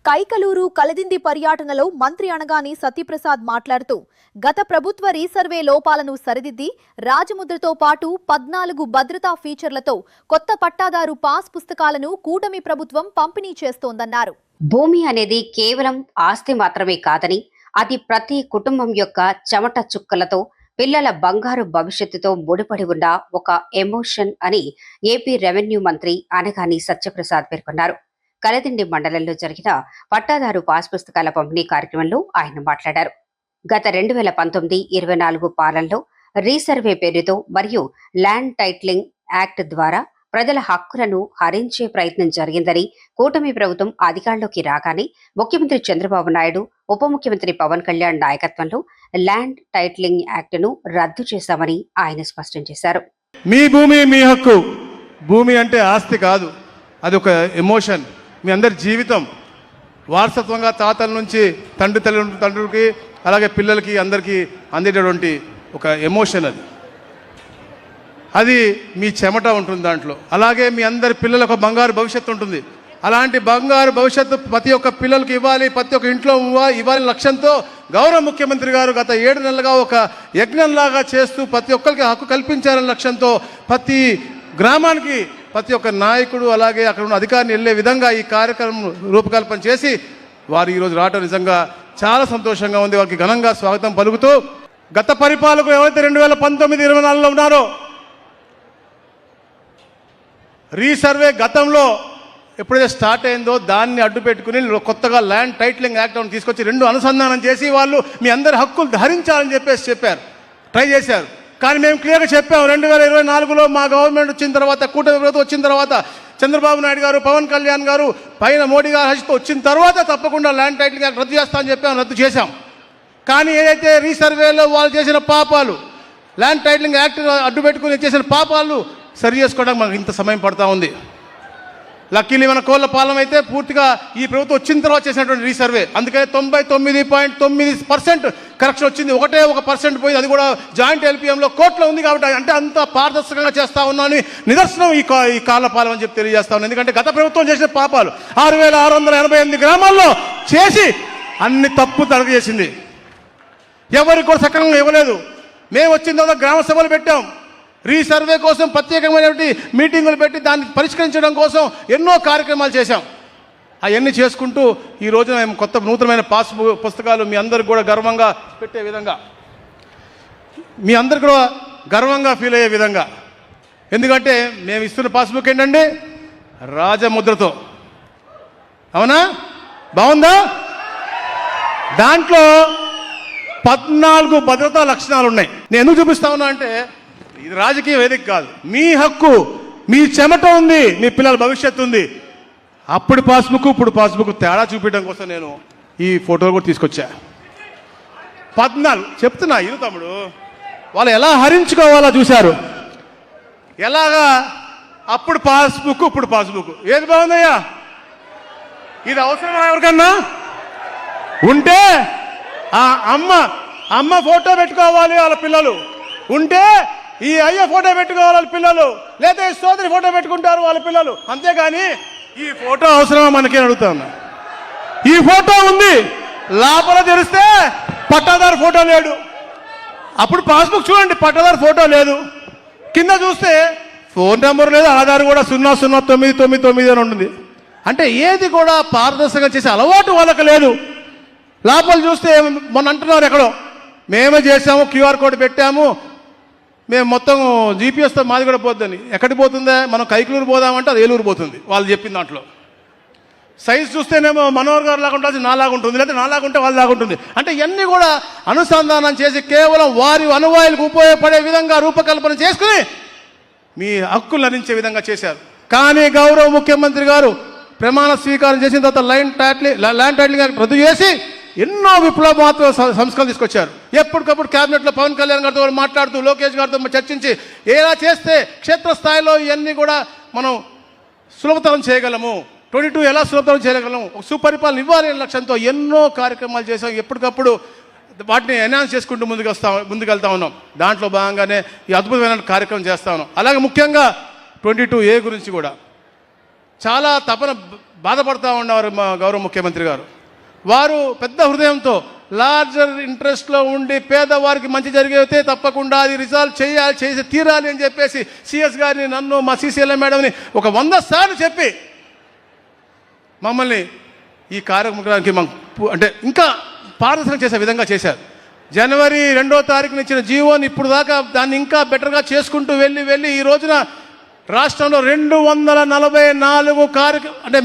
కైకలూరు కలదింది పర్యటనలో మంత్రి అనగాని సత్యప్రసాద్ మాట్లాడుతూ గత ప్రభుత్వ రీసర్వే లోపాలను సరిదిద్ది రాజముద్రతో పాటు 14 భద్రతా ఫీచర్లతో కొత్త పట్టాదారు పాస్ పుస్తకాలను కూటమి ప్రభుత్వం పంపిణీ చేస్తోందన్నారు. భూమి అనేది కేవలం ఆస్తి మాత్రమే కాదని అది ప్రతి కుటుంబం యొక్క చెమట చుక్కలతో పిల్లల బంగారు భవిష్యత్తుతో ముడిపడి ఉన్న ఒక ఎమోషన్ అని ఏపీ రెవెన్యూ మంత్రి అనగాని సత్యప్రసాద్ పేర్కొన్నారు. కలదిండి మండలంలో జరిగిన పట్టాదారు పాస్ పుస్తకాల పంపిణీ కార్యక్రమంలో ఆయన మాట్లాడారు. గత 2019-24 పాలనలో రీసర్వే పేరుతో మరియు ల్యాండ్ టైటిలింగ్ యాక్ట్ ద్వారా ప్రజల హక్కులను హరించే ప్రయత్నం జరిగిందని, కూటమి ప్రభుత్వం అధికారంలోకి రాగానే ముఖ్యమంత్రి చంద్రబాబు నాయుడు, ఉప ముఖ్యమంత్రి పవన్ కళ్యాణ్ నాయకత్వంలో ల్యాండ్ టైటిలింగ్ యాక్ట్ను రద్దు చేశామని ఆయన స్పష్టం చేశారు. మీ భూమి మీ హక్కు. భూమి అంటే ఆస్తి కాదు, అది ఒక ఎమోషన్. మీ అందరి జీవితం వారసత్వంగా తాతల నుంచి తండ్రికి అలాగే పిల్లలకి అందరికీ అందేటటువంటి ఒక ఎమోషన్. అది మీ చెమట ఉంటుంది దాంట్లో. అలాగే మీ అందరి పిల్లలకు ఒక బంగారు భవిష్యత్తు ఉంటుంది. అలాంటి బంగారు భవిష్యత్తు ప్రతి ఒక్క పిల్లలకి ఇవ్వాలి, ప్రతి ఒక్క ఇంట్లో ఇవ్వాలి లక్ష్యంతో గౌరవ ముఖ్యమంత్రి గారు గత 7 నెలలుగా ఒక యజ్ఞంలాగా చేస్తూ ప్రతి ఒక్కరికి హక్కు కల్పించాలనే లక్ష్యంతో ప్రతి గ్రామానికి ప్రతి ఒక్క నాయకుడు అలాగే అక్కడ ఉన్న అధికారిని వెళ్ళే విధంగా ఈ కార్యక్రమం రూపకల్పన చేసి వారు ఈరోజు రావడం నిజంగా చాలా సంతోషంగా ఉంది. వారికి ఘనంగా స్వాగతం పలుకుతూ గత పరిపాలకులు ఎవరైతే 2019-24లో ఉన్నారో రీసర్వే గతంలో ఎప్పుడైతే స్టార్ట్ అయిందో దాన్ని అడ్డు పెట్టుకుని కొత్తగా ల్యాండ్ టైటిలింగ్ యాక్ట్ అని తీసుకొచ్చి 2 అనుసంధానం చేసి వాళ్ళు మీ అందరి హక్కులు ధరించాలని చెప్పారు, ట్రై చేశారు. కానీ మేము క్లియర్గా చెప్పాము 2024లో మా గవర్నమెంట్ వచ్చిన తర్వాత, కూటమి ప్రభుత్వం వచ్చిన తర్వాత, చంద్రబాబు నాయుడు గారు, పవన్ కళ్యాణ్ గారు పైన మోడీ గారు హస్తో వచ్చిన తర్వాత తప్పకుండా ల్యాండ్ టైటిలింగ్ యాక్ట్ రద్దు చేస్తామని చెప్పాము, రద్దు చేశాం. కానీ ఏదైతే రీసర్వేలో వాళ్ళు చేసిన పాపాలు, ల్యాండ్ టైటిలింగ్ యాక్ట్ అడ్డు పెట్టుకుని చేసిన పాపాలు సరి చేసుకోవడానికి మనకు ఇంత సమయం పడతా ఉంది. లక్కీలీ మన కోళ్ళ పాలన అయితే పూర్తిగా ఈ ప్రభుత్వం వచ్చిన తర్వాత చేసినటువంటి రీసర్వే, అందుకని 99.9% కరెక్షన్ వచ్చింది. 1% పోయింది, అది కూడా జాయింట్ ఎల్పిఎంలో కోర్టులో ఉంది కాబట్టి. అంటే అంత పారదర్శకంగా చేస్తా ఉన్నాను నిదర్శనం ఈ కాళ్ళ పాలన అని చెప్పి తెలియజేస్తా ఉన్నాను. ఎందుకంటే గత ప్రభుత్వం చేసిన పాపాలు 6,688 గ్రామాల్లో చేసి అన్ని తప్పు తడగ చేసింది. ఎవరికి కూడా సక్రమంగా ఇవ్వలేదు. మేము వచ్చిన తర్వాత గ్రామ సభలు పెట్టాం, రీసర్వే కోసం ప్రత్యేకమైనటువంటి మీటింగులు పెట్టి దాన్ని పరిష్కరించడం కోసం ఎన్నో కార్యక్రమాలు చేశాం. అవన్నీ చేసుకుంటూ ఈ రోజున మేము కొత్త నూతనమైన పాస్ పుస్తకాలు మీ అందరికి కూడా గర్వంగా పెట్టే విధంగా, మీ అందరికి కూడా గర్వంగా ఫీల్ అయ్యే విధంగా. ఎందుకంటే మేము ఇస్తున్న పాస్బుక్ ఏంటండి, రాజముద్రతో. అవునా, బాగుందా? దాంట్లో 14 భద్రతా లక్షణాలు ఉన్నాయి. నేను ఎందుకు చూపిస్తా ఉన్నా అంటే ఇది రాజకీయ వేదిక కాదు. మీ హక్కు, మీ చెమట ఉంది, మీ పిల్లల భవిష్యత్తు ఉంది. అప్పుడు పాస్బుక్ ఇప్పుడు పాస్బుక్ తేడా చూపించడం కోసం నేను ఈ ఫోటోలు కూడా తీసుకొచ్చా. 14 చెప్తున్నా, ఇరు తమ్ముడు, వాళ్ళు ఎలా హరించుకోవాలో చూశారు. ఎలాగా అప్పుడు పాస్బుక్ ఇప్పుడు పాస్బుక్. ఏది బాగుందయ్యా? ఇది అవసరమా ఎవరికన్నా? ఉంటే ఆ అమ్మ ఫోటో పెట్టుకోవాలి వాళ్ళ పిల్లలు, ఉంటే ఈ అయ్య ఫోటో పెట్టుకోవాలి వాళ్ళ పిల్లలు, లేదా ఈ సోదరి ఫోటో పెట్టుకుంటారు వాళ్ళ పిల్లలు. అంతేగాని ఈ ఫోటో అవసరమా మనకే అడుగుతాను. ఈ ఫోటో ఉంది, లోపల తెరిస్తే పట్టాదారు ఫోటో లేడు. అప్పుడు పాస్బుక్ చూడండి, పట్టాదారు ఫోటో లేదు. కింద చూస్తే ఫోన్ నెంబర్ లేదు, ఆధార్ కూడా 00999 అని ఉంటుంది. అంటే ఏది కూడా పారదర్శకంగా చేసే అలవాటు వాళ్ళకి లేదు. లోపల చూస్తే మొన్న అంటున్నారు ఎక్కడో మేమే చేసాము, QR కోడ్ పెట్టాము, మేము మొత్తం GPS మాది కూడా పోద్దని. ఎక్కడికి పోతుందా? మనం కైకలూరు పోదామంటే అది ఏలూరు పోతుంది వాళ్ళు చెప్పిన దాంట్లో. సైజ్ చూస్తేనేమో మనోహర్ గారు లాగా ఉంటుంది, నాలాగా ఉంటుంది, లేదా నాలాగా ఉంటే వాళ్ళ లాగా ఉంటుంది. అంటే ఇవన్నీ కూడా అనుసంధానం చేసి కేవలం వారి అనువాయులకు ఉపయోగపడే విధంగా రూపకల్పన చేసుకుని మీ హక్కులు అందించే విధంగా చేశారు. కానీ గౌరవ ముఖ్యమంత్రి గారు ప్రమాణ స్వీకారం చేసిన తర్వాత ల్యాండ్ టైటిలింగ్ యాక్ట్ రద్దు చేసి ఎన్నో విప్లవాత్మక సంస్కరణలు తీసుకొచ్చారు. ఎప్పటికప్పుడు క్యాబినెట్లో పవన్ కళ్యాణ్ గారితో మాట్లాడుతూ, లోకేష్ గారితో చర్చించి ఎలా చేస్తే క్షేత్రస్థాయిలో ఇవన్నీ కూడా మనం సులభతరం చేయగలము, 22 ఎలా సులభతరం చేయగలము, ఒక సుపరిపాలన ఇవ్వాలి అనే లక్ష్యంతో ఎన్నో కార్యక్రమాలు చేసాం. ఎప్పటికప్పుడు వాటిని ఎన్హాన్స్ చేసుకుంటూ ముందుకెళ్తా ఉన్నాం. దాంట్లో భాగంగానే ఈ అద్భుతమైన కార్యక్రమం చేస్తా ఉన్నాం. అలాగే ముఖ్యంగా 22A గురించి కూడా చాలా తపన బాధపడతా ఉన్నారు మా గౌరవ ముఖ్యమంత్రి గారు. వారు పెద్ద హృదయంతో లార్జర్ ఇంట్రెస్ట్లో ఉండి పేదవారికి మంచి జరిగితే తప్పకుండా అది రిజాల్వ్ చేసి తీరాలి అని చెప్పేసి సిఎస్ గారిని, నన్ను, మా సిసిఎల్ఏ మేడంని ఒక 100 సార్లు చెప్పి మమ్మల్ని ఈ కార్యక్రమానికి అంటే ఇంకా పారదర్శకం చేసే విధంగా చేశారు. జనవరి 2వ తారీఖున ఇచ్చిన జీవోని ఇప్పుడు దాకా దాన్ని ఇంకా బెటర్గా చేసుకుంటూ వెళ్ళి ఈ రోజున రాష్ట్రంలో 244 అంటే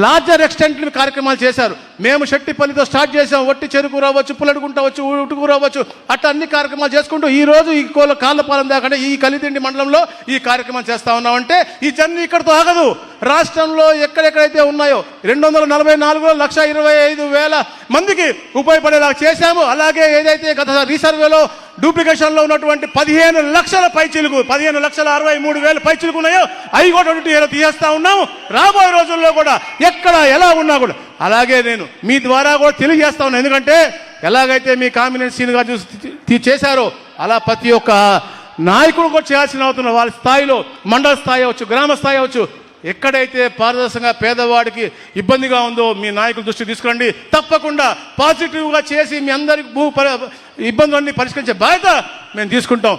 లార్జర్ ఎక్స్టెంట్ కార్యక్రమాలు చేశారు. మేము శెట్టిపల్లితో స్టార్ట్ చేసాం. ఒట్టి చెరుకు రావచ్చు, పుల్లడుకుంట వచ్చు, ఉటుకు రావచ్చు, అట్లా అన్ని కార్యక్రమాలు చేసుకుంటూ ఈ రోజు ఈ కాళ్ళపాలెం దాకా ఈ కలిదిండి మండలంలో ఈ కార్యక్రమం చేస్తా ఉన్నామంటే ఈ జర్నీ ఇక్కడితో ఆగదు. రాష్ట్రంలో ఎక్కడెక్కడైతే ఉన్నాయో 244లో 1,25,000 మందికి ఉపయోగపడేలా చేశాము. అలాగే ఏదైతే గత రీసర్వేలో డూప్లికేషన్లో ఉన్నటువంటి 15 లక్షల పైచిలుకు 15,63,000 పైచిలుకు ఉన్నాయో అవి కూడా తీసేస్తా ఉన్నాము. రాబోయే రోజుల్లో కూడా ఎక్కడ ఎలా ఉన్నా కూడా అలాగే నేను మీ ద్వారా కూడా తెలియజేస్తా ఉన్నాను. ఎందుకంటే ఎలాగైతే మీ కామినేషన్ గారు చేశారో అలా ప్రతి ఒక్క నాయకుడు కూడా చేయాల్సిన అవుతున్న వాళ్ళ స్థాయిలో, మండల స్థాయి అవచ్చు, గ్రామ స్థాయి అవచ్చు, ఎక్కడైతే పారదర్శకంగా పేదవాడికి ఇబ్బందిగా ఉందో మీ నాయకుల దృష్టికి తీసుకురండి. తప్పకుండా పాజిటివ్గా చేసి మీ అందరికి ఇబ్బందులన్నీ పరిష్కరించే బాధ్యత మేము తీసుకుంటాం.